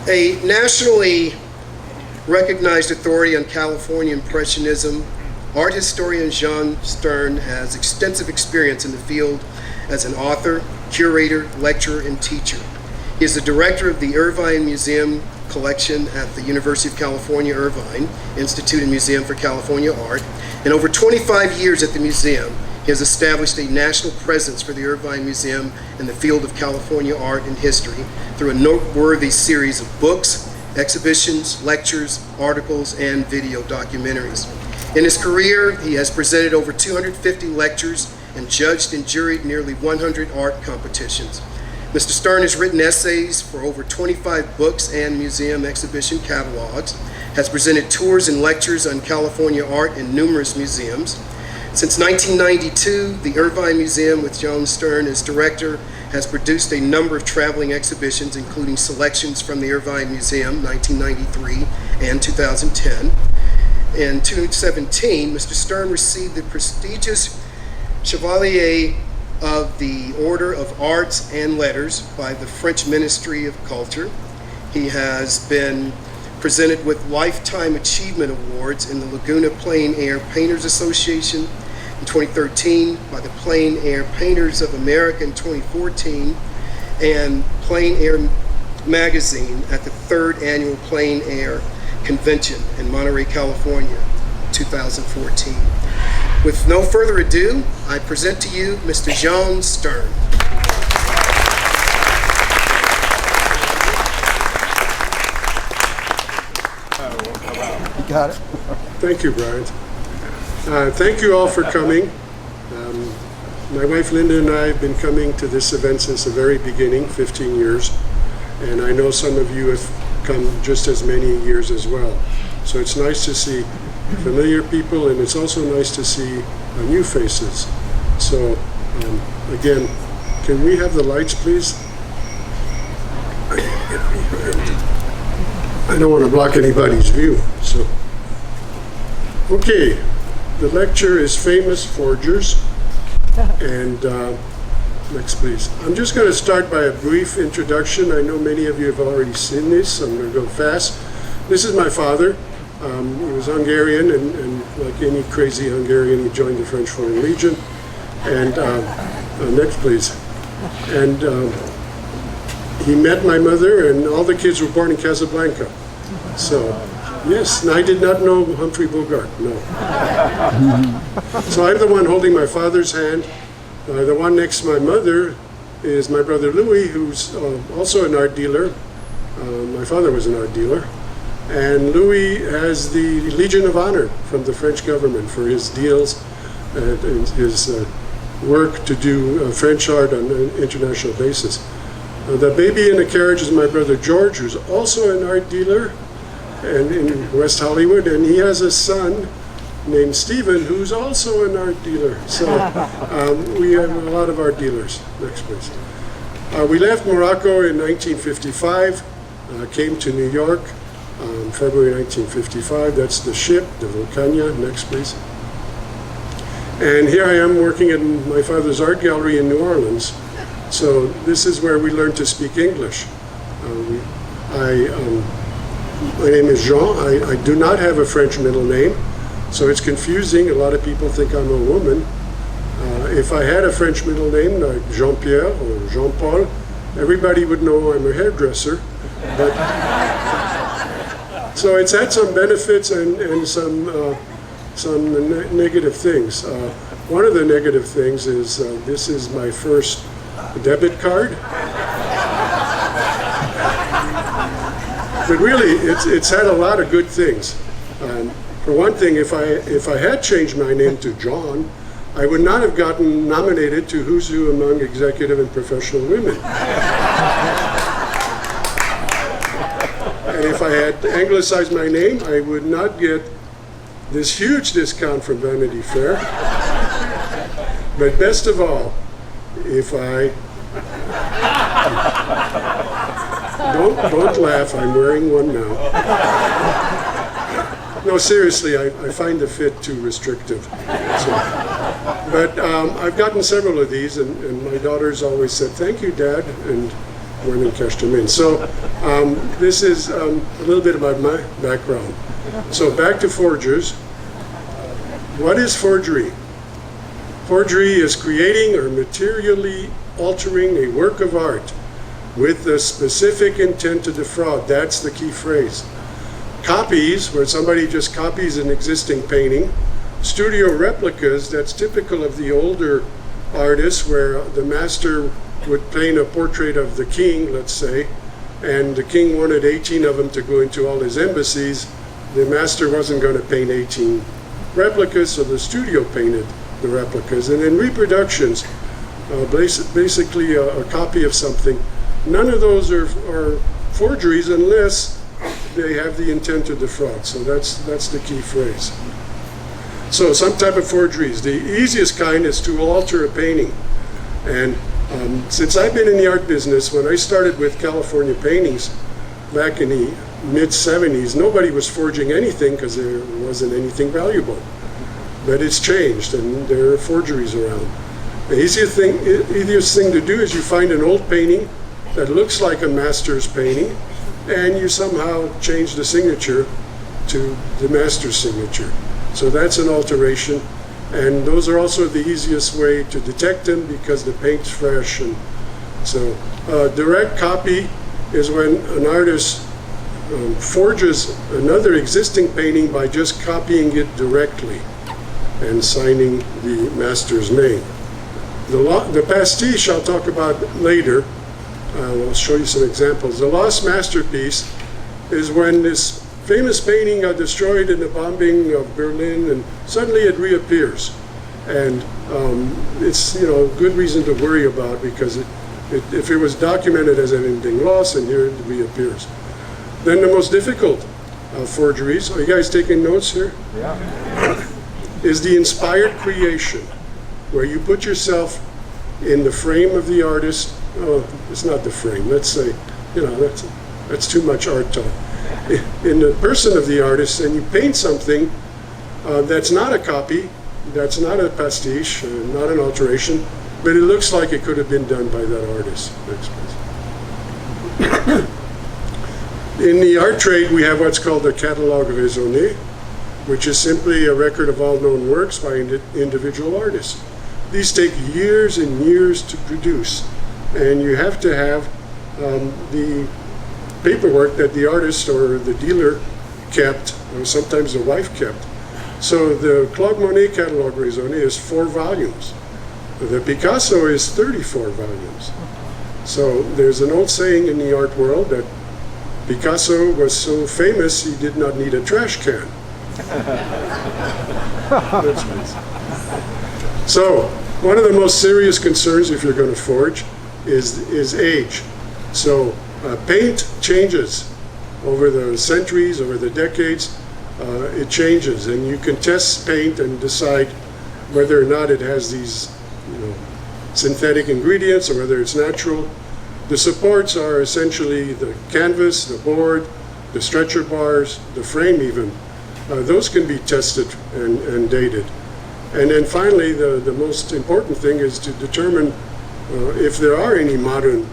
A nationally recognized authority on California Impressionism, art historian John Stern has extensive experience in the field as an author, curator, lecturer, and teacher. He is the director of the Irvine Museum Collection at the University of California, Irvine Institute and Museum for California Art. And over 25 years at the museum, he has established a national presence for the Irvine Museum in the field of California art and history through a noteworthy series of books, exhibitions, lectures, articles, and video documentaries. In his career, he has presented over 250 lectures and judged and juried nearly 100 art competitions. Mr. Stern has written essays for over 25 books and museum exhibition catalogs, has presented tours and lectures on California art in numerous museums. Since 1992, the Irvine Museum, with John Stern as director, has produced a number of traveling exhibitions, including selections from the Irvine Museum, 1993 and 2010. In 2017, Mr. Stern received the prestigious Chevalier of the Order of Arts and Letters by the French Ministry of Culture. He has been presented with Lifetime Achievement Awards in the Laguna Plein Air Painters Association in 2013, by the Plein Air Painters of America in 2014, and Plein Air Magazine at the 3rd Annual Plein Air Convention in Monterey, California, 2014. With no further ado, I present to you Mr. John Stern. You got it. Thank you, Brian. Thank you all for coming. My wife Linda and I have been coming to this event since the very beginning, 15 years, and I know some of you have come just as many years as well. So it's nice to see familiar people, and it's also nice to see new faces. So again, can we have the lights, please? I don't want to block anybody's view. So, okay, the lecture is Famous Forgers, and next please. I'm just going to start by a brief introduction. I know many of you have already seen this, so I'm going to go fast. This is my father. He was Hungarian, and like any crazy Hungarian, he joined the French Foreign Legion. And next please. And he met my mother, and all the kids were born in Casablanca. So, yes, and I did not know Humphrey Bogart, no. So I'm the one holding my father's hand. The one next to my mother is my brother Louis, who's also an art dealer. My father was an art dealer. And Louis has the Legion of Honor from the French government for his deals and his work to do French art on an international basis. The baby in the carriage is my brother George, who's also an art dealer and in West Hollywood, and he has a son named Stephen, who's also an art dealer. So we have a lot of art dealers. Next, please. We left Morocco in 1955, came to New York, February 1955. That's the ship, the Volcania. Next, please. And here I am working in my father's art gallery in New Orleans. So this is where we learned to speak English. My name is Jean. I do not have a French middle name, so it's confusing. A lot of people think I'm a woman. If I had a French middle name, like Jean-Pierre or Jean-Paul, everybody would know I'm a hairdresser. But so it's had some benefits and some negative things. One of the negative things is this is my first debit card. But really, it's had a lot of good things. For one thing, if I had changed my name to John, I would not have gotten nominated to Who's Who Among Executive and Professional Women. And if I had anglicized my name, I would not get this huge discount from Vanity Fair. But best of all, if I... Don't laugh, I'm wearing one now. No, seriously, I find the fit too restrictive. So, but I've gotten several of these, and my daughters always said, "Thank you, Dad." And went and cashed them in. So this is a little bit about my background. So back to forgers. What is forgery? Forgery is creating or materially altering a work of art with the specific intent to defraud. That's the key phrase. Copies, where somebody just copies an existing painting. Studio replicas, that's typical of the older artists, where the master would paint a portrait of the king, let's say, and the king wanted 18 of them to go into all his embassies. The master wasn't going to paint 18 replicas, so the studio painted the replicas. And then reproductions, basically a copy of something. None of those are forgeries unless they have the intent to defraud. So that's the key phrase. So some type of forgeries. The easiest kind is to alter a painting. And since I've been in the art business, when I started with California Paintings back in the mid-70s, nobody was forging anything because there wasn't anything valuable. But it's changed, and there are forgeries around. The easiest thing to do is you find an old painting that looks like a master's painting, and you somehow change the signature to the master's signature. So that's an alteration, and those are also the easiest way to detect them because the paint's fresh. And so direct copy is when an artist forges another existing painting by just copying it directly and signing the master's name. The pastiche I'll talk about later. I'll show you some examples. The lost masterpiece is when this famous painting got destroyed in the bombing of Berlin, and suddenly it reappears. And it's good reason to worry about, because if it was documented as having been lost, and here it reappears. Then the most difficult forgeries, are you guys taking notes here? Yeah. Is the inspired creation, where you put yourself in the frame of the artist. Oh, it's not the frame. Let's say, that's too much art talk. In the person of the artist, and you paint something that's not a copy, that's not a pastiche, not an alteration, but it looks like it could have been done by that artist. In the art trade, we have what's called a catalogue raisonné, which is simply a record of all known works by individual artists. These take years and years to produce, and you have to have the paperwork that the artist or the dealer kept, or sometimes the wife kept. So the Claude Monet catalogue raisonné is 4 volumes. The Picasso is 34 volumes. So there's an old saying in the art world that Picasso was so famous he did not need a trash can. That's nice. So one of the most serious concerns if you're going to forge is age. So paint changes over the centuries, over the decades. It changes, and you can test paint and decide whether or not it has these synthetic ingredients or whether it's natural. The supports are essentially the canvas, the board, the stretcher bars, the frame even. Those can be tested and dated. And then finally, the most important thing is to determine if there are any modern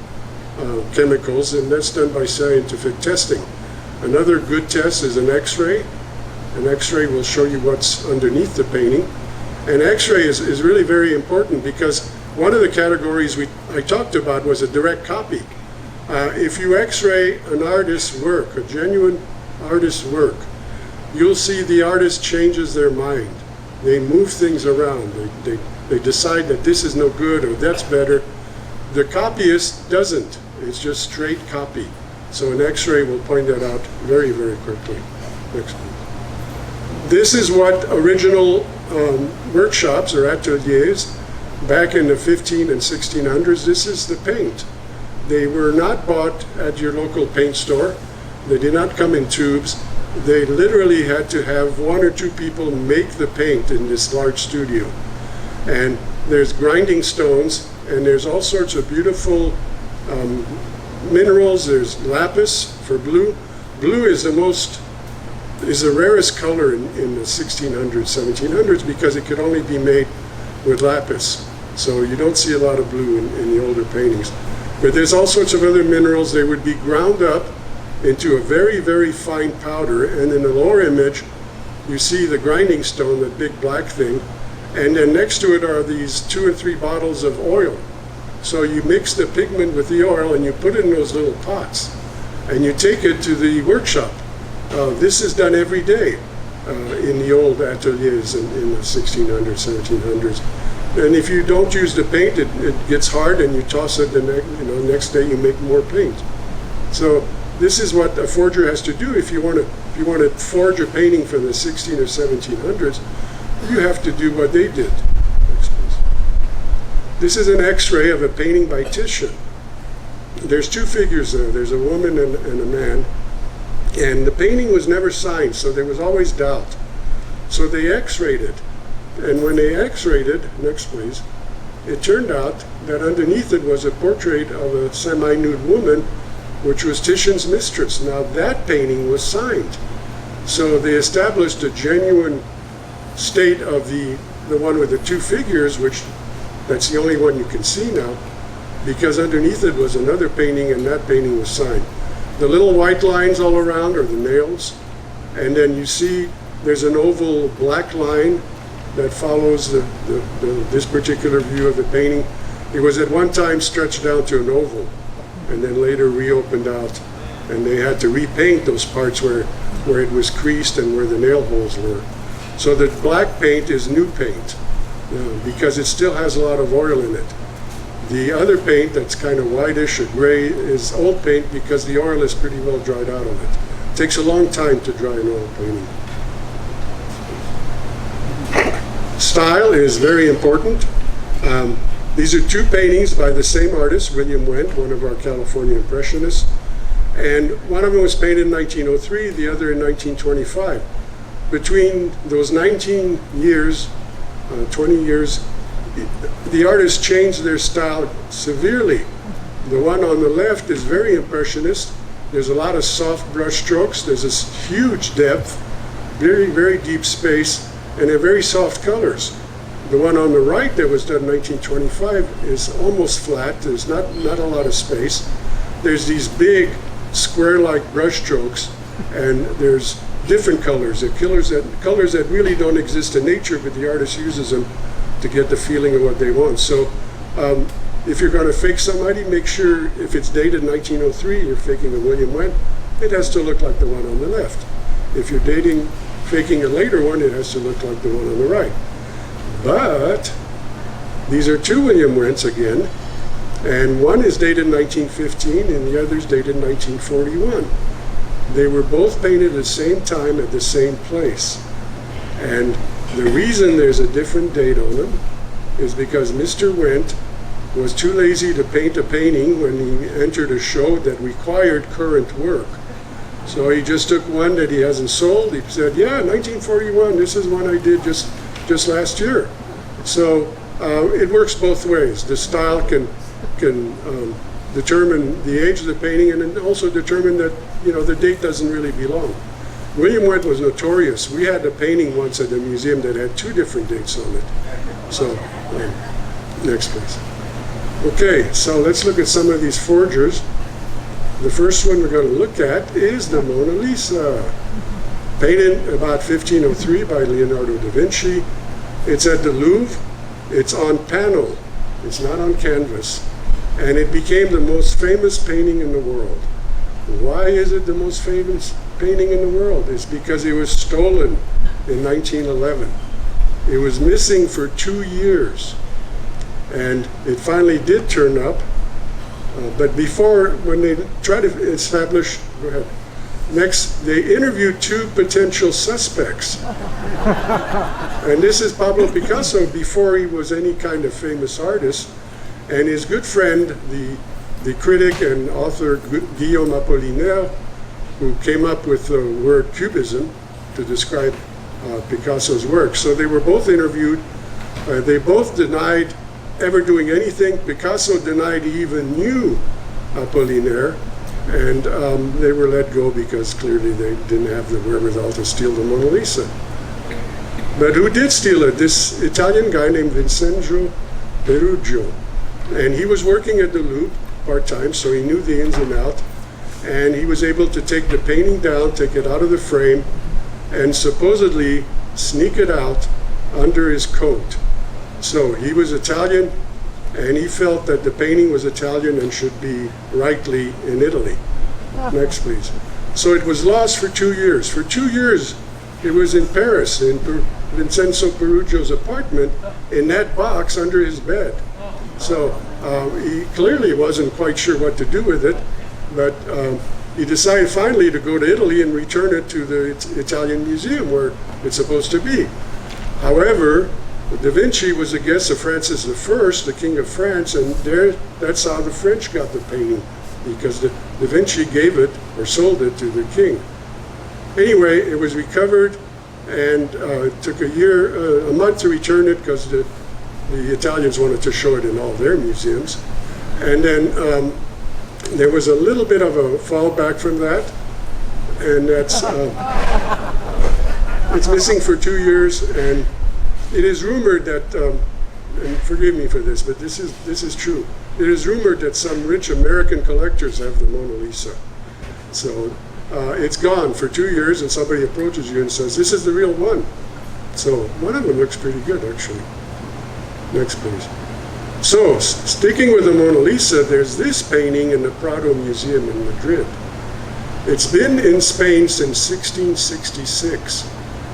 chemicals, and that's done by scientific testing. Another good test is an X-ray. An X-ray will show you what's underneath the painting. And X-ray is really very important because one of the categories I talked about was a direct copy. If you X-ray an artist's work, a genuine artist's work, you'll see the artist changes their mind. They move things around. They decide that this is no good or that's better. The copyist doesn't. It's just straight copy. So an X-ray will point that out very, very quickly. Next please. This is what original workshops or ateliers back in the 15 and 1600s, this is the paint. They were not bought at your local paint store. They did not come in tubes. They literally had to have 1 or 2 people make the paint in this large studio. And there's grinding stones, and there's all sorts of beautiful minerals. There's lapis for blue. Blue is the rarest color in the 1600s, 1700s, because it could only be made with lapis. So you don't see a lot of blue in the older paintings. But there's all sorts of other minerals. They would be ground up into a very, very fine powder. And in the lower image, you see the grinding stone, that big black thing. And then next to it are these 2 or 3 bottles of oil. So you mix the pigment with the oil and you put it in those little pots. And you take it to the workshop. This is done every day in the old ateliers in the 1600s, 1700s. And if you don't use the paint, it gets hard and you toss it the next day you make more paint. So this is what a forger has to do. If you want to forge a painting from the 16 or 1700s, you have to do what they did. Next, please. This is an X-ray of a painting by Titian. There's 2 figures there. There's a woman and a man. And the painting was never signed, so there was always doubt. So they X-rayed it. And when they X-rayed it, next please, it turned out that underneath it was a portrait of a semi-nude woman, which was Titian's mistress. Now that painting was signed. So they established a genuine state of the one with the 2 figures, which that's the only one you can see now, because underneath it was another painting and that painting was signed. The little white lines all around are the nails, and then you see there's an oval black line that follows this particular view of the painting. It was at one time stretched down to an oval and then later reopened out, and they had to repaint those parts where it was creased and where the nail holes were. So the black paint is new paint because it still has a lot of oil in it. The other paint that's kind of whitish or gray is old paint because the oil is pretty well dried out of it. It takes a long time to dry an oil painting. Style is very important. These are 2 paintings by the same artist, William Wendt, one of our California Impressionists. And one of them was painted in 1903, the other in 1925. Between those 19 years, 20 years, the artists changed their style severely. The one on the left is very impressionist. There's a lot of soft brush strokes. There's this huge depth, very, very deep space, and they're very soft colors. The one on the right that was done in 1925 is almost flat. There's not a lot of space. There's these big square-like brush strokes, and there's different colors. They're colors that really don't exist in nature, but the artist uses them to get the feeling of what they want. So if you're going to fake somebody, make sure if it's dated 1903, you're faking a William Wendt, it has to look like the one on the left. If you're faking a later one, it has to look like the one on the right. But these are 2 William Wendts again, and one is dated 1915 and the other is dated 1941. They were both painted at the same time at the same place. And the reason there's a different date on them is because Mr. Wendt was too lazy to paint a painting when he entered a show that required current work. So he just took one that he hasn't sold. He said, yeah, 1941, this is one I did just last year. So it works both ways. The style can determine the age of the painting and then also determine that, the date doesn't really belong. William Wendt was notorious. We had a painting once at the museum that had 2 different dates on it. So, next please. Okay, so let's look at some of these forgers. The first one we're going to look at is the Mona Lisa, painted about 1503 by Leonardo da Vinci. It's at the Louvre. It's on panel. It's not on canvas. And it became the most famous painting in the world. Why is it the most famous painting in the world? It's because it was stolen in 1911. It was missing for 2 years. And it finally did turn up. But before, when they tried to establish, go ahead. Next, they interviewed 2 potential suspects. And this is Pablo Picasso before he was any kind of famous artist. And his good friend, the critic and author Guillaume Apollinaire, who came up with the word cubism to describe Picasso's work. So they were both interviewed. They both denied ever doing anything. Picasso denied he even knew Apollinaire, and they were let go because clearly they didn't have the wherewithal to steal the Mona Lisa. But who did steal it? This Italian guy named Vincenzo Perugio. And he was working at the Louvre, part-time, so he knew the ins and outs. And he was able to take the painting down, take it out of the frame, and supposedly sneak it out under his coat. So he was Italian, and he felt that the painting was Italian and should be rightly in Italy. Next, please. So it was lost for 2 years. For 2 years, it was in Paris, in Vincenzo Perugio's apartment, in that box under his bed. So he clearly wasn't quite sure what to do with it, but he decided finally to go to Italy and return it to the Italian museum where it's supposed to be. However, Da Vinci was a guest of Francis I, the King of France, and that's how the French got the painting, because Da Vinci gave it or sold it to the king. Anyway, it was recovered, and it took a month to return it because the Italians wanted to show it in all their museums. And then there was a little bit of a fallback from that, and that's it's missing for 2 years, and it is rumored that, and forgive me for this, but this is true. It is rumored that some rich American collectors have the Mona Lisa. So it's gone for 2 years, and somebody approaches you and says, "This is the real one." So one of them looks pretty good, actually. Next, please. So, sticking with the Mona Lisa, there's this painting in the Prado Museum in Madrid. It's been in Spain since 1666.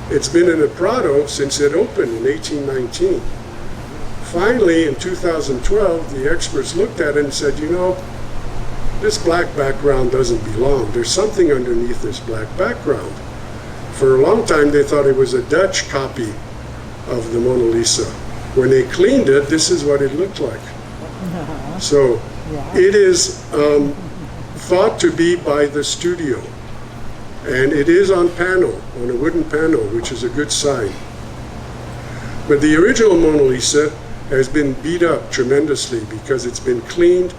It's been in the Prado since it opened in 1819. Finally, in 2012, the experts looked at it and said, you know, this black background doesn't belong. There's something underneath this black background. For a long time, they thought it was a Dutch copy of the Mona Lisa. When they cleaned it, this is what it looked like. So it is thought to be by the studio. And it is on panel, on a wooden panel, which is a good sign. But the original Mona Lisa has been beat up tremendously because it's been cleaned.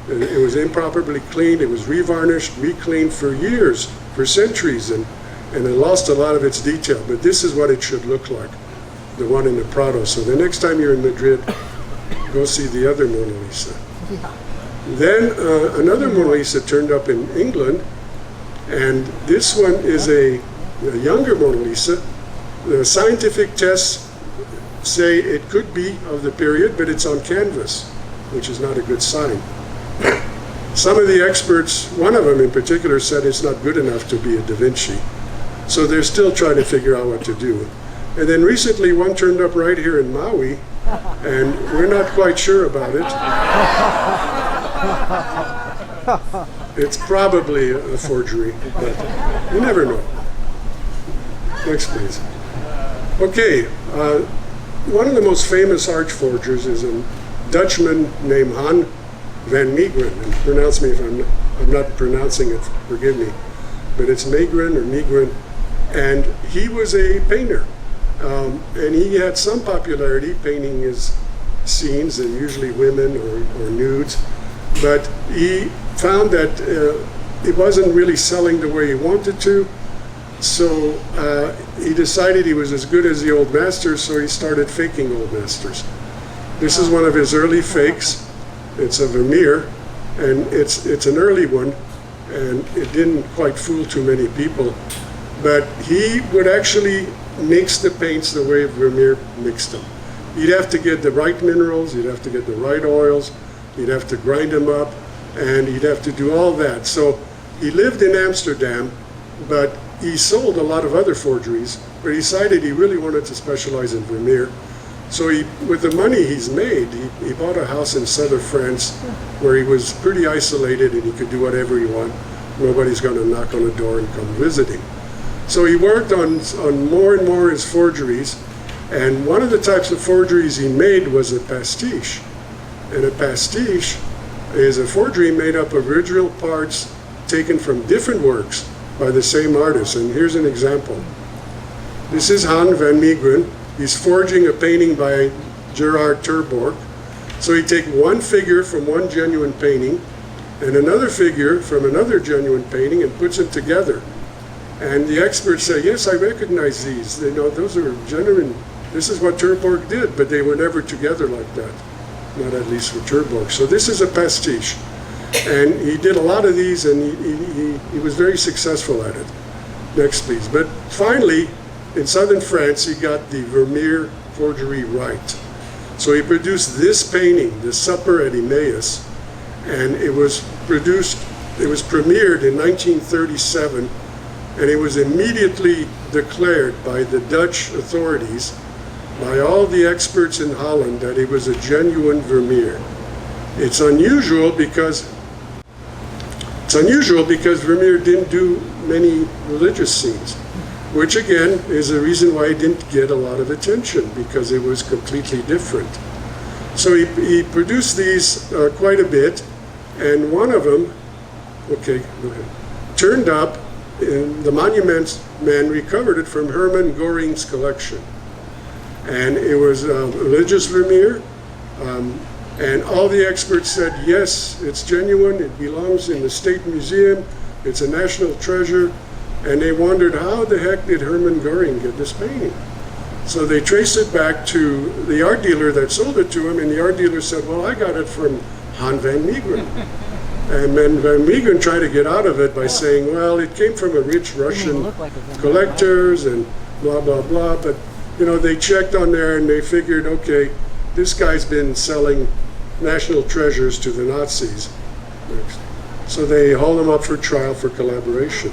It was improperly cleaned. It was revarnished, recleaned for years, for centuries, and it lost a lot of its detail. But this is what it should look like, the one in the Prado. So the next time you're in Madrid, go see the other Mona Lisa. Then another Mona Lisa turned up in England, and this one is a younger Mona Lisa. The scientific tests say it could be of the period, but it's on canvas, which is not a good sign. Some of the experts, one of them in particular, said it's not good enough to be a Da Vinci. So they're still trying to figure out what to do. And then recently one turned up right here in Maui, and we're not quite sure about it. It's probably a forgery, but you never know. Next, please. Okay, one of the most famous arch forgers is a Dutchman named Han van Meegeren. And pronounce me if I'm not pronouncing it, forgive me. But it's Meegeren or Meegeren. And he was a painter. And he had some popularity painting his scenes, and usually women or nudes. But he found that it wasn't really selling the way he wanted to. So he decided he was as good as the old masters, so he started faking old masters. This is one of his early fakes. It's a Vermeer, and it's an early one, and it didn't quite fool too many people. But he would actually mix the paints the way Vermeer mixed them. You'd have to get the right minerals, you'd have to get the right oils, you'd have to grind them up, and you'd have to do all that. So he lived in Amsterdam, but he sold a lot of other forgeries, but he decided he really wanted to specialize in Vermeer. So with the money he's made, he bought a house in southern France where he was pretty isolated and he could do whatever he wanted. Nobody's going to knock on the door and come visit him. So he worked on more and more his forgeries, and one of the types of forgeries he made was a pastiche. And a pastiche is a forgery made up of original parts taken from different works by the same artist. And here's an example. This is Han van Meegeren. He's forging a painting by Gerard Terborch. So he take one figure from one genuine painting and another figure from another genuine painting and puts them together. And the experts say, yes, I recognize these. They know those are genuine. This is what Terborch did, but they were never together like that. Not at least for Terborch. So this is a pastiche. And he did a lot of these, and he was very successful at it. Next, please. But finally, in southern France, he got the Vermeer forgery right. So he produced this painting, The Supper at Emmaus, and it was premiered in 1937, and it was immediately declared by the Dutch authorities, by all the experts in Holland, that it was a genuine Vermeer. It's unusual because Vermeer didn't do many religious scenes, which again is the reason why it didn't get a lot of attention, because it was completely different. So he produced these quite a bit, and one of them, okay, go ahead, turned up, and the Monuments man recovered it from Hermann Göring's collection. And it was religious Vermeer, and all the experts said, yes, it's genuine, it belongs in the State Museum, it's a national treasure, and they wondered, how the heck did Hermann Göring get this painting? So they traced it back to the art dealer that sold it to him, and the art dealer said, well, I got it from Han van Meegeren. And then Van Meegeren tried to get out of it by saying, well, it came from a rich Russian collectors and blah, blah, blah, but they checked on there and they figured, okay, this guy's been selling national treasures to the Nazis. So they hauled him up for trial for collaboration.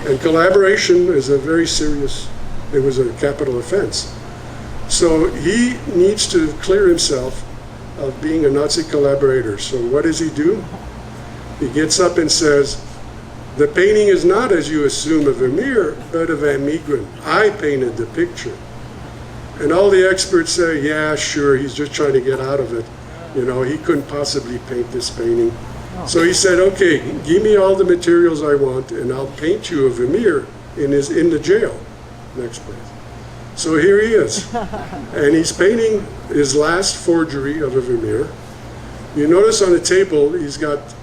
And collaboration is a very serious, it was a capital offense. So he needs to clear himself of being a Nazi collaborator. So what does he do? He gets up and says, the painting is not, as you assume, a Vermeer, but a Van Meegeren. I painted the picture. And all the experts say, yeah, sure, he's just trying to get out of it. He couldn't possibly paint this painting. So he said, okay, give me all the materials I want, and I'll paint you a Vermeer in the jail. Next, please. So here he is, and he's painting his last forgery of a Vermeer. You notice on the table, he's got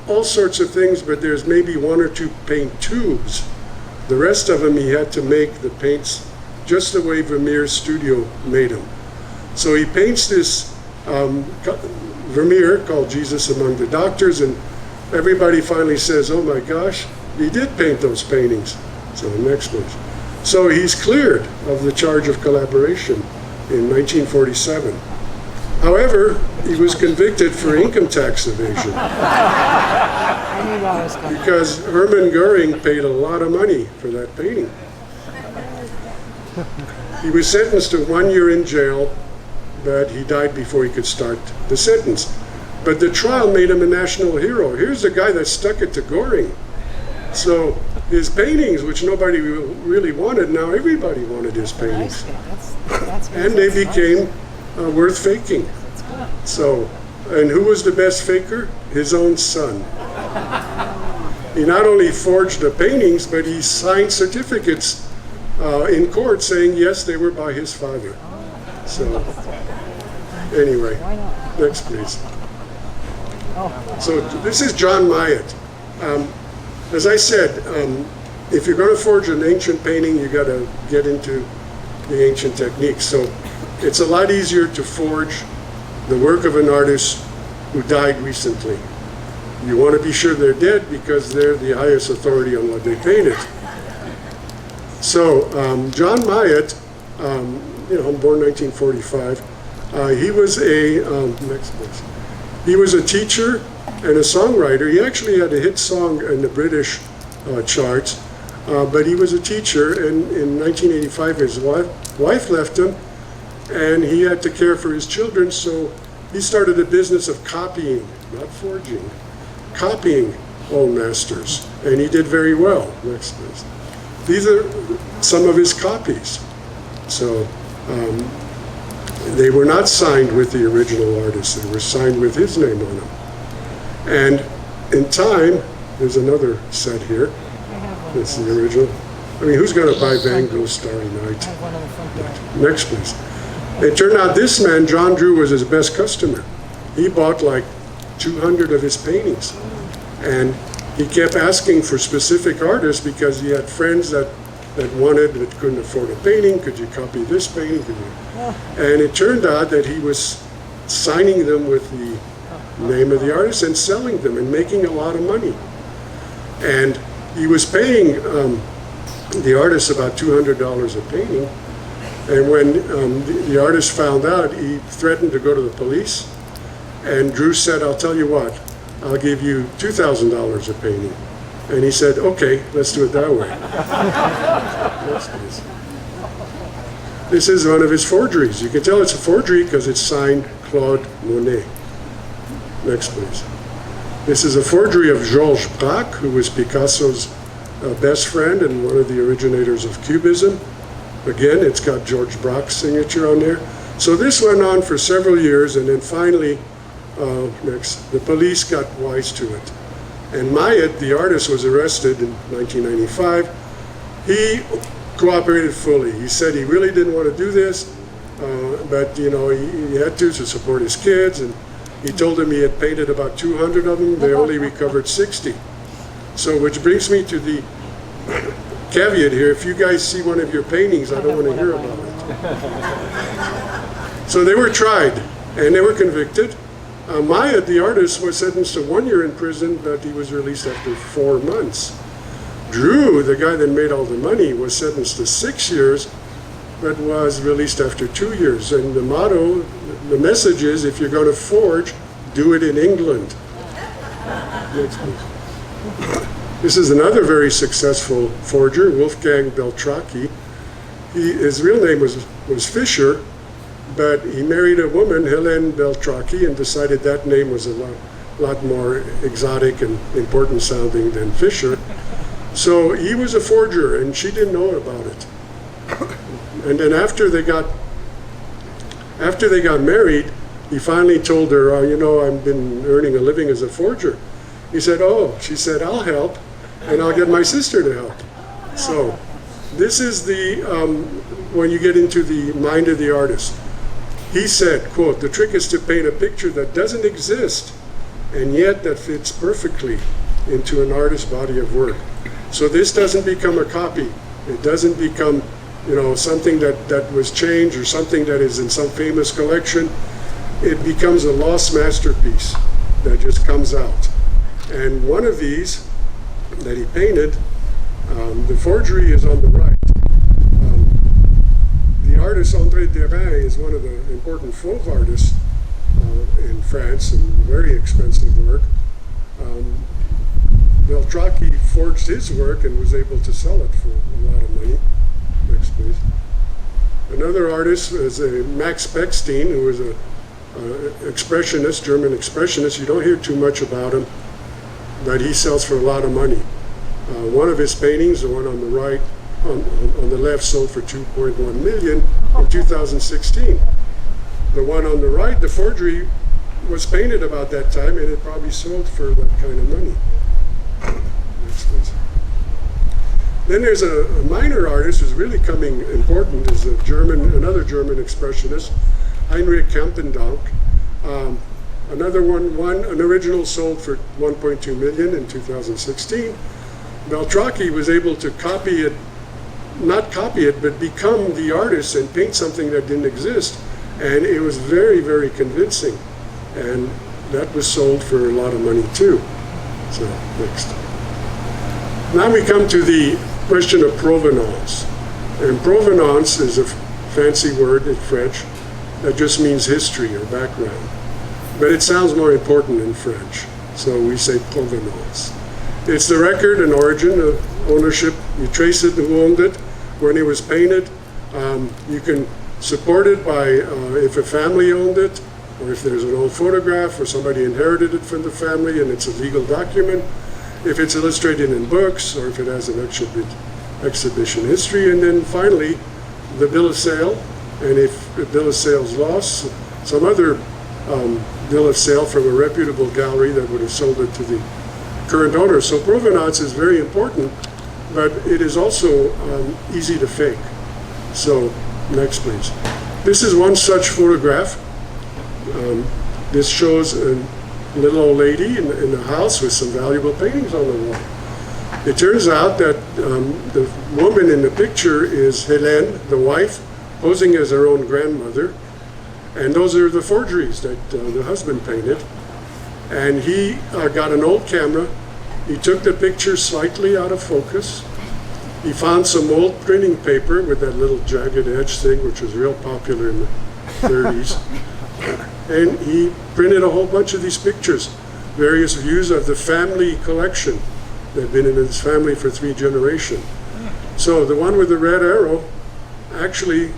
all sorts of things, but there's maybe one or two paint tubes. The rest of them, he had to make the paints just the way Vermeer's studio made them. So he paints this Vermeer called Jesus Among the Doctors, and everybody finally says, oh my gosh, he did paint those paintings. So next, please. So he's cleared of the charge of collaboration in 1947. However, he was convicted for income tax evasion because Hermann Göring paid a lot of money for that painting. He was sentenced to 1 year in jail, but he died before he could start the sentence. But the trial made him a national hero. Here's the guy that stuck it to Göring. So his paintings, which nobody really wanted, now everybody wanted his paintings. And they became worth faking. So, and who was the best faker? His own son. He not only forged the paintings, but he signed certificates in court saying, yes, they were by his father. So, anyway, next please. So this is John Myatt. As I said, if you're going to forge an ancient painting, you got to get into the ancient techniques. So it's a lot easier to forge the work of an artist who died recently. You want to be sure they're dead because they're the highest authority on what they painted. So John Myatt, born 1945. He was he was a teacher and a songwriter. He actually had a hit song in the British charts, but he was a teacher, and in 1985 his wife left him, and he had to care for his children, so he started a business of copying, not forging, copying old masters, and he did very well. Next, please. These are some of his copies. So they were not signed with the original artist, they were signed with his name on them. And in time, there's another set here. That's the original. I mean, who's going to buy Van Gogh's Starry Night? Next, please. It turned out this man, John Drew, was his best customer. He bought like 200 of his paintings. And he kept asking for specific artists because he had friends that wanted, that couldn't afford a painting. Could you copy this painting? And it turned out that he was signing them with the name of the artist and selling them and making a lot of money. And he was paying the artist about $200 a painting. And when the artist found out, he threatened to go to the police. And Drew said, "I'll tell you what, I'll give you $2,000 a painting." And he said, "Okay, let's do it that way." Next, please. This is one of his forgeries. You can tell it's a forgery because it's signed Claude Monet. Next, please. This is a forgery of Georges Braque, who was Picasso's best friend and one of the originators of Cubism. Again, it's got Georges Braque's signature on there. So this went on for several years, and then finally, the police got wise to it. And Mayat, the artist, was arrested in 1995. He cooperated fully. He said he really didn't want to do this, but he had to support his kids, and he told them he had painted about 200 of them. They only recovered 60. So, which brings me to the caveat here. If you guys see one of your paintings, I don't want to hear about it. So they were tried, and they were convicted. Mayat, the artist, was sentenced to 1 year in prison, but he was released after 4 months. Drew, the guy that made all the money, was sentenced to 6 years, but was released after 2 years. And the motto, the message is, if you're going to forge, do it in England. Next, please. This is another very successful forger, Wolfgang Beltracchi. His real name was Fischer, but he married a woman, Helene Beltracchi, and decided that name was a lot more exotic and important sounding than Fischer. So he was a forger, and she didn't know about it. And then after they got married, he finally told her, I've been earning a living as a forger. He said, "Oh," she said, "I'll help, and I'll get my sister to help." So this is when you get into the mind of the artist. He said, quote, "The trick is to paint a picture that doesn't exist, and yet that fits perfectly into an artist's body of work." So this doesn't become a copy. It doesn't become, something that was changed or something that is in some famous collection. It becomes a lost masterpiece that just comes out. And one of these that he painted, the forgery is on the right. The artist André Derain is one of the important folk artists in France, and very expensive work. Beltracchi forged his work and was able to sell it for a lot of money. Next, please. Another artist is Max Beckstein, who was a expressionist, German expressionist. You don't hear too much about him, but he sells for a lot of money. One of his paintings, the one on the right, on the left, sold for $2.1 million in 2016. The one on the right, the forgery, was painted about that time, and it probably sold for that kind of money. Next, please. Then there's a minor artist who's really coming important, is another German expressionist, Heinrich Campendonck. An original sold for $1.2 million in 2016. Beltracchi was able to not copy it, but become the artist and paint something that didn't exist. And it was very, very convincing. And that was sold for a lot of money too. So, next. Now we come to the question of provenance. And provenance is a fancy word in French that just means history or background. But it sounds more important in French, so we say provenance. It's the record and origin of ownership. You trace it, who owned it, when it was painted. You can support it by if a family owned it, or if there's an old photograph, or somebody inherited it from the family and it's a legal document. If it's illustrated in books, or if it has an exhibition history. And then finally, the bill of sale. And if the bill of sale is lost, some other bill of sale from a reputable gallery that would have sold it to the current owner. So provenance is very important, but it is also easy to fake. So next, please. This is one such photograph. This shows a little old lady in a house with some valuable paintings on the wall. It turns out that the woman in the picture is Helene, the wife, posing as her own grandmother. And those are the forgeries that the husband painted. And he got an old camera. He took the picture slightly out of focus. He found some old printing paper with that little jagged edge thing, which was real popular in the 30s. And he printed a whole bunch of these pictures, various views of the family collection that had been in his family for 3 generations. So the one with the red arrow actually,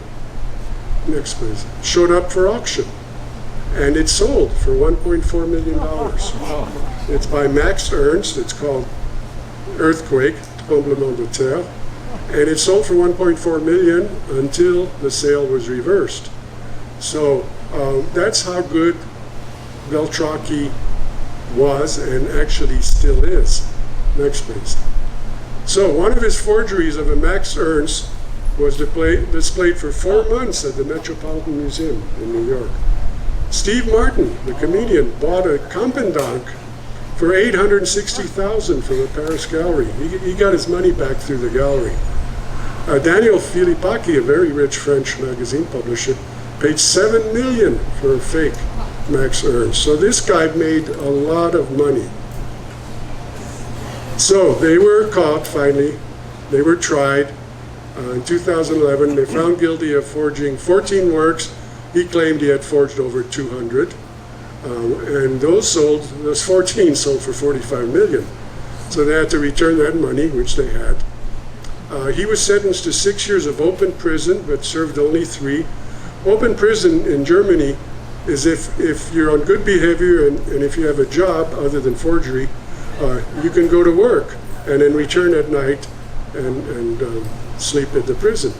next please, showed up for auction. And it sold for $1.4 million. It's by Max Ernst. It's called Earthquake, Tremblement de Terre. And it sold for $1.4 million until the sale was reversed. So that's how good Beltracchi was and actually still is. Next please. So one of his forgeries of a Max Ernst was displayed for 4 months at the Metropolitan Museum in New York. Steve Martin, the comedian, bought a Campendonk for $860,000 from a Paris gallery. He got his money back through the gallery. Daniel Philippaki, a very rich French magazine publisher, paid $7 million for a fake Max Ernst. So this guy made a lot of money. So they were caught finally. They were tried. In 2011, they found guilty of forging 14 works. He claimed he had forged over 200. And those 14 sold for $45 million. So they had to return that money, which they had. He was sentenced to 6 years of open prison, but served only 3. Open prison in Germany is if you're on good behavior and if you have a job other than forgery, you can go to work and then return at night and sleep at the prison.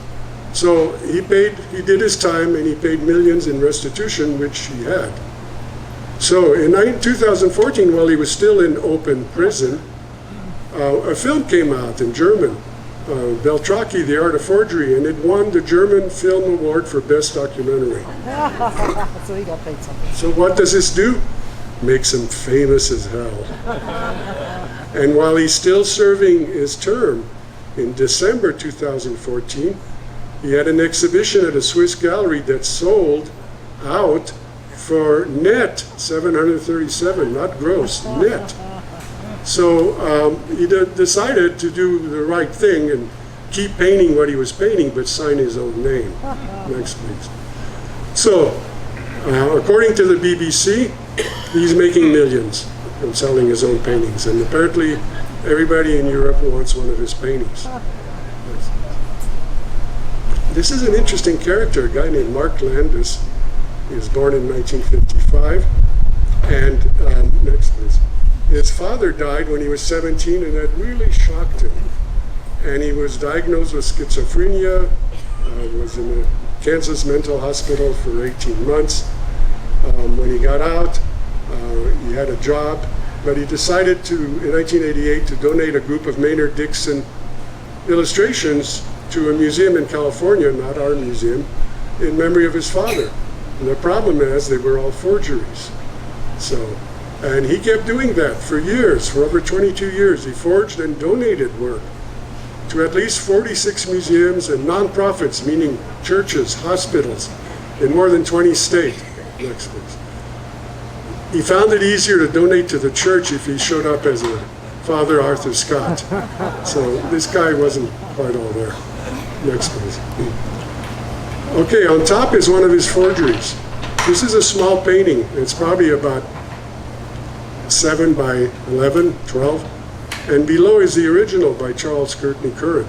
So he did his time, and he paid millions in restitution, which he had. So in 2014, while he was still in open prison, a film came out in German, Beltracchi, The Art of Forgery, and it won the German Film Award for Best Documentary. So he got paid something. So what does this do? Makes him famous as hell. And while he's still serving his term, in December 2014, he had an exhibition at a Swiss gallery that sold out for net 737, not gross, net. So he decided to do the right thing and keep painting what he was painting, but sign his own name. Next, please. So, according to the BBC, he's making millions from selling his own paintings, and apparently everybody in Europe wants one of his paintings. This is an interesting character, a guy named Mark Landis. He was born in 1955, and next please. His father died when he was 17, and that really shocked him. And he was diagnosed with schizophrenia, was in a Kansas mental hospital for 18 months. When he got out, he had a job, but he decided to, in 1988, to donate a group of Maynard Dixon illustrations to a museum in California, not our museum, in memory of his father. And the problem is they were all forgeries. And he kept doing that for years, for over 22 years. He forged and donated work to at least 46 museums and nonprofits, meaning churches, hospitals, in more than 20 states. Next, please. He found it easier to donate to the church if he showed up as a Father Arthur Scott. So this guy wasn't quite all there. Next, please. Okay, on top is one of his forgeries. This is a small painting. It's probably about 7 by 11, 12. And below is the original by Charles Courtney Curran.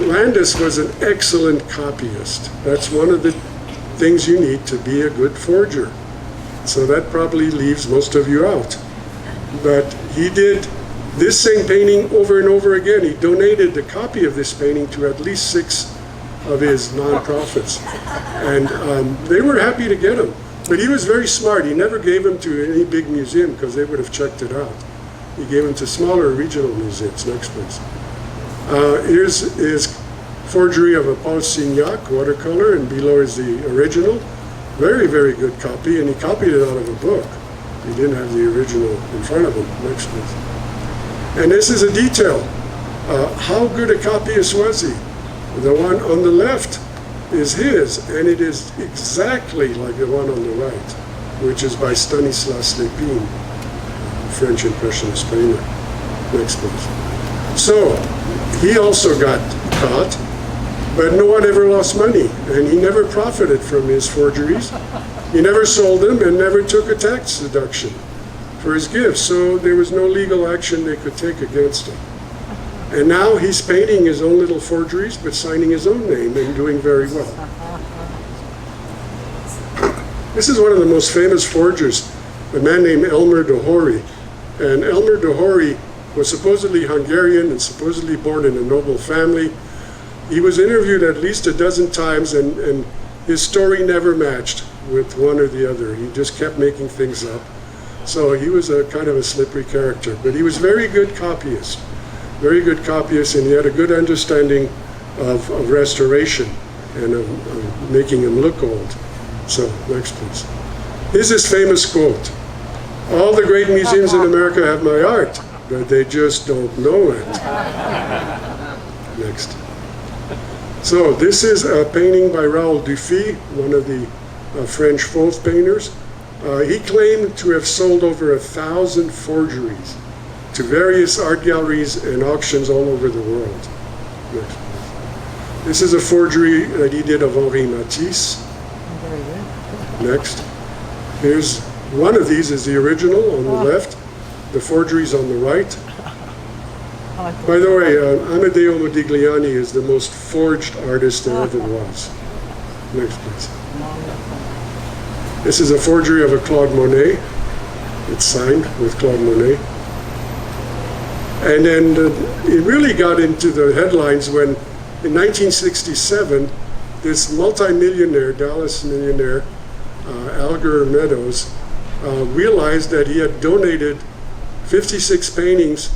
Landis was an excellent copyist. That's one of the things you need to be a good forger. So that probably leaves most of you out. But he did this same painting over and over again. He donated a copy of this painting to at least 6 of his nonprofits. And they were happy to get him. But he was very smart. He never gave them to any big museum because they would have checked it out. He gave them to smaller regional museums. Next, please. Here's his forgery of a Paul Signac watercolor, and below is the original. Very, very good copy, and he copied it out of a book. He didn't have the original in front of him. Next, please. And this is a detail. How good a copyist was he? The one on the left is his, and it is exactly like the one on the right. which is by Stanislas Lépine, French Impressionist painter. Next, please. So, he also got caught, but no one ever lost money, and he never profited from his forgeries. He never sold them and never took a tax deduction for his gifts, so there was no legal action they could take against him. And now he's painting his own little forgeries, but signing his own name and doing very well. This is one of the most famous forgers, a man named Elmer Dohori. And Elmer Dohori was supposedly Hungarian and supposedly born in a noble family. He was interviewed at least a dozen times, and his story never matched with one or the other. He just kept making things up. So he was a kind of a slippery character, but he was very good copyist, and he had a good understanding of restoration and of making him look old. So, next please. Here's his famous quote: "All the great museums in America have my art, but they just don't know it." Next. So, this is a painting by Raoul Dufy, one of the French Fauve painters. He claimed to have sold over 1,000 forgeries to various art galleries and auctions all over the world. Next. This is a forgery that he did of Henri Matisse. Very good. Next. Here's one of these is the original on the left, the forgery's on the right. By the way, Amedeo Modigliani is the most forged artist there ever was. Next, please. This is a forgery of a Claude Monet. It's signed with Claude Monet. And then it really got into the headlines when, in 1967, this multimillionaire, Dallas millionaire, Alger Meadows, realized that he had donated 56 paintings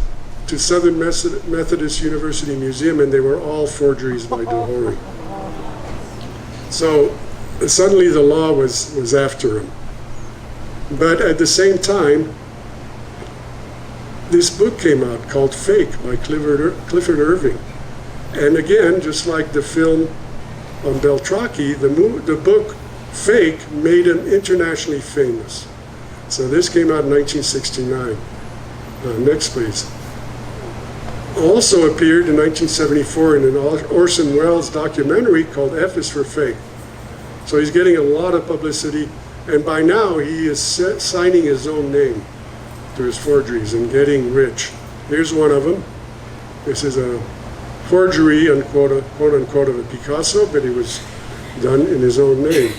to Southern Methodist University Museum, and they were all forgeries by Dohori. So suddenly the law was after him. But at the same time, this book came out called Fake by Clifford Irving. And again, just like the film on Beltraki, the book Fake made him internationally famous. So this came out in 1969. Next, please. Also appeared in 1974 in an Orson Welles documentary called F is for Fake. So he's getting a lot of publicity, and by now he is signing his own name to his forgeries and getting rich. Here's one of them. This is a forgery, quote unquote, of a Picasso, but it was done in his own name.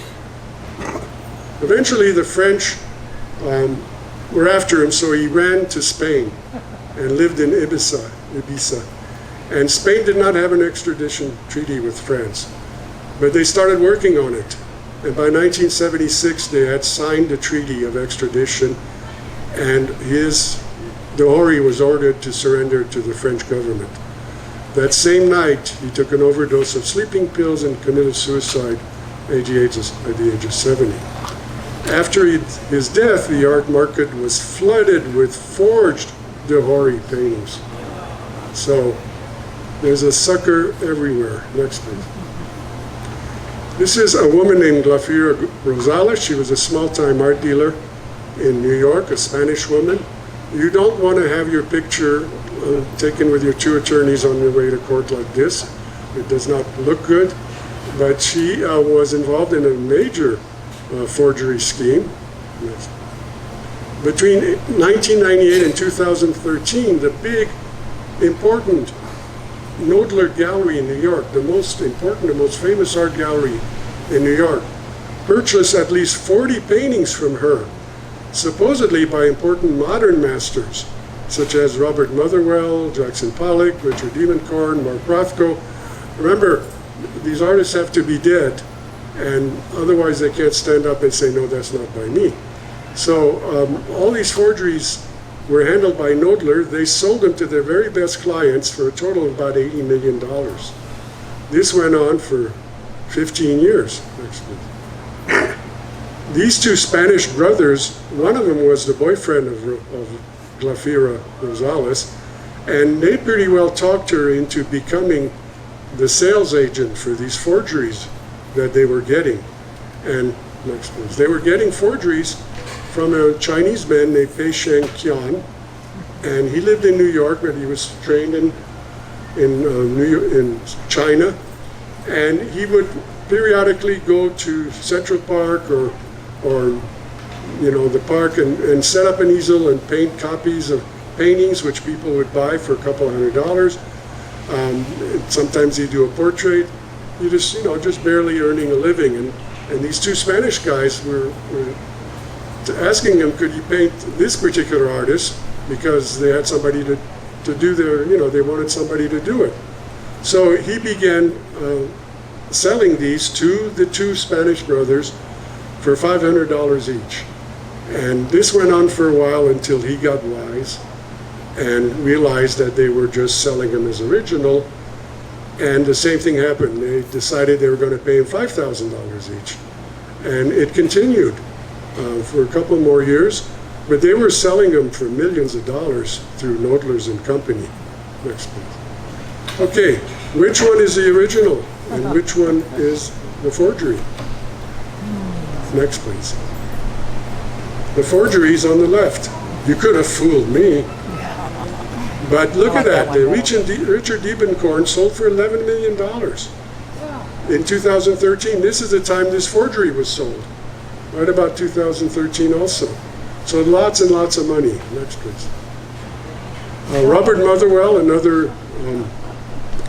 Eventually the French were after him, so he ran to Spain and lived in Ibiza. And Spain did not have an extradition treaty with France, but they started working on it. And by 1976, they had signed the treaty of extradition, and Dohori was ordered to surrender to the French government. That same night, he took an overdose of sleeping pills and committed suicide at the age of 70. After his death, the art market was flooded with forged Dohori paintings. So there's a sucker everywhere. Next, please. This is a woman named Glafira Rosales. She was a small-time art dealer in New York, a Spanish woman. You don't want to have your picture taken with your two attorneys on your way to court like this. It does not look good. But she was involved in a major forgery scheme. Between 1998 and 2013, the big, important Knoedler Gallery in New York, the most important, the most famous art gallery in New York, purchased at least 40 paintings from her, supposedly by important modern masters, such as Robert Motherwell, Jackson Pollock, Richard Demoncorn, Mark Rothko. Remember, these artists have to be dead, and otherwise they can't stand up and say, no, that's not by me. So all these forgeries were handled by Knoedler. They sold them to their very best clients for a total of about $80 million. This went on for 15 years. These two Spanish brothers, one of them was the boyfriend of Glafira Rosales, and they pretty well talked her into becoming the sales agent for these forgeries that they were getting. And Next, please. They were getting forgeries from a Chinese man named Pei Sheng Qian, and he lived in New York, but he was trained in China, and he would periodically go to Central Park or the park and set up an easel and paint copies of paintings which people would buy for a couple $100. Sometimes he'd do a portrait. You just barely earning a living, and these two Spanish guys were asking him, could he paint this particular artist, because they had somebody to do they wanted somebody to do it. So he began selling these to the two Spanish brothers for $500 each. And this went on for a while until he got wise and realized that they were just selling them as original. And the same thing happened. They decided they were going to pay him $5,000 each. And it continued for a couple more years, but they were selling them for millions of dollars through Knoedler's and Company. Next, please. Okay, which one is the original and which one is the forgery? Next, please. The forgery is on the left. You could have fooled me. But look at that. The Richard Diebenkorn sold for $11 million in 2013. This is the time this forgery was sold. Right about 2013 also. So lots and lots of money. Next, please. Robert Motherwell, another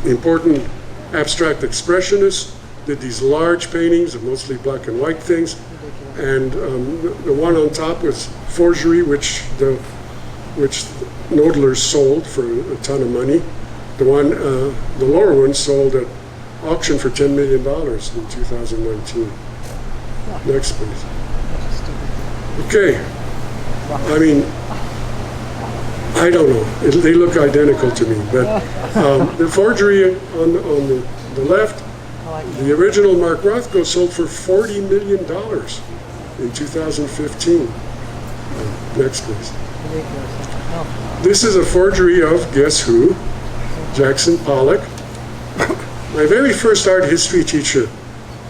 important abstract expressionist, did these large paintings of mostly black and white things. And the one on top was forgery, which Knoedler sold for a ton of money. The lower one sold at auction for $10 million in 2019. Next, please. Okay. I mean, I don't know. They look identical to me, but the forgery on the left, the original Mark Rothko sold for $40 million in 2015. Next, please. This is a forgery of, guess who? Jackson Pollock. My very first art history teacher,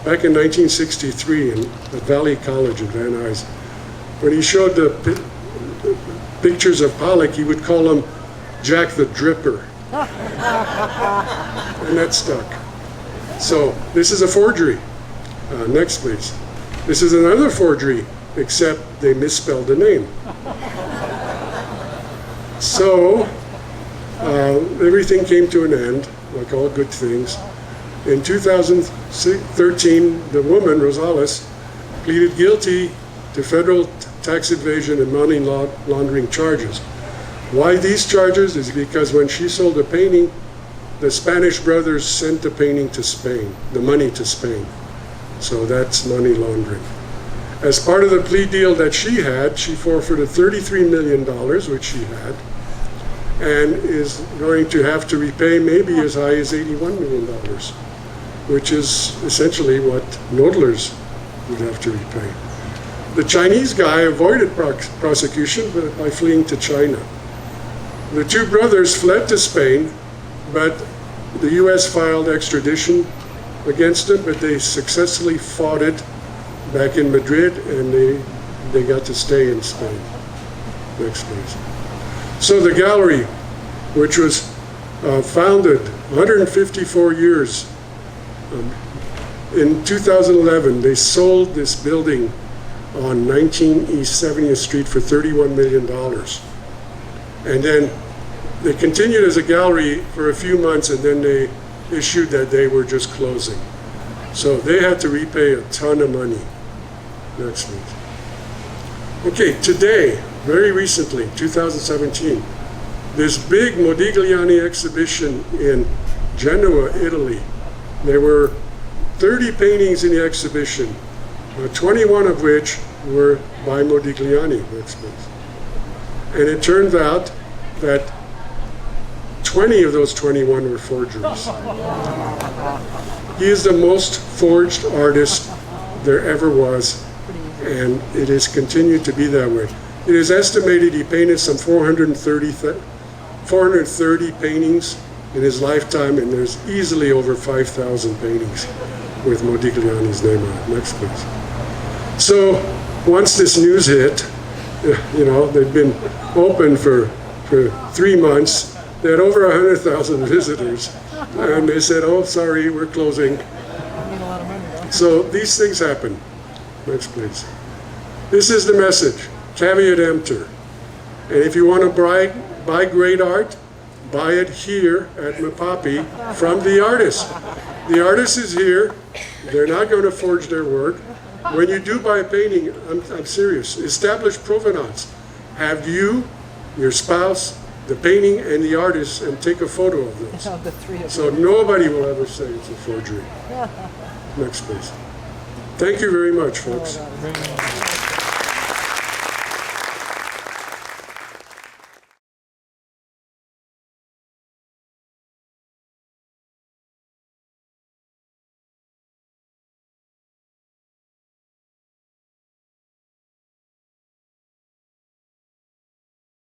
back in 1963 at Valley College in Van Nuys, when he showed the pictures of Pollock, he would call him Jack the Dripper. And that stuck. So this is a forgery. Next, please. This is another forgery, except they misspelled the name. So everything came to an end, like all good things. In 2013, the woman, Rosales, pleaded guilty to federal tax evasion and money laundering charges. Why these charges is because when she sold a painting, the Spanish brothers sent the painting to Spain, the money to Spain. So that's money laundering. As part of the plea deal that she had, she forfeited $33 million, which she had, and is going to have to repay maybe as high as $81 million, which is essentially what Knoedler's would have to repay. The Chinese guy avoided prosecution by fleeing to China. The two brothers fled to Spain, but the U.S. filed extradition against them, but they successfully fought it back in Madrid, and they got to stay in Spain. Next, please. So the gallery, which was founded 154 years, in 2011, they sold this building on 19 East 70th Street for $31 million. And then they continued as a gallery for a few months, and then they issued that they were just closing. So they had to repay a ton of money. Next, please. Okay, today, very recently, 2017, this big Modigliani exhibition in Genoa, Italy. There were 30 paintings in the exhibition, 21 of which were by Modigliani. Next, please. And it turned out that 20 of those 21 were forgeries. He is the most forged artist there ever was, and it has continued to be that way. It is estimated he painted some 430 paintings in his lifetime, and there's easily over 5,000 paintings with Modigliani's name on it. Next, please. So once this news hit, you know, they'd been open for 3 months. They had over 100,000 visitors. And they said, oh, sorry, we're closing. So these things happen. Next, please. This is the message, caveat emptor. And if you want to buy great art, buy it here at MPAPI from the artist. The artist is here. They're not going to forge their work. When you do buy a painting, I'm serious, establish provenance. Have you, your spouse, the painting, and the artist, and take a photo of those. The three of So nobody will ever say it's a forgery. Next, please. Thank you very much, folks. them.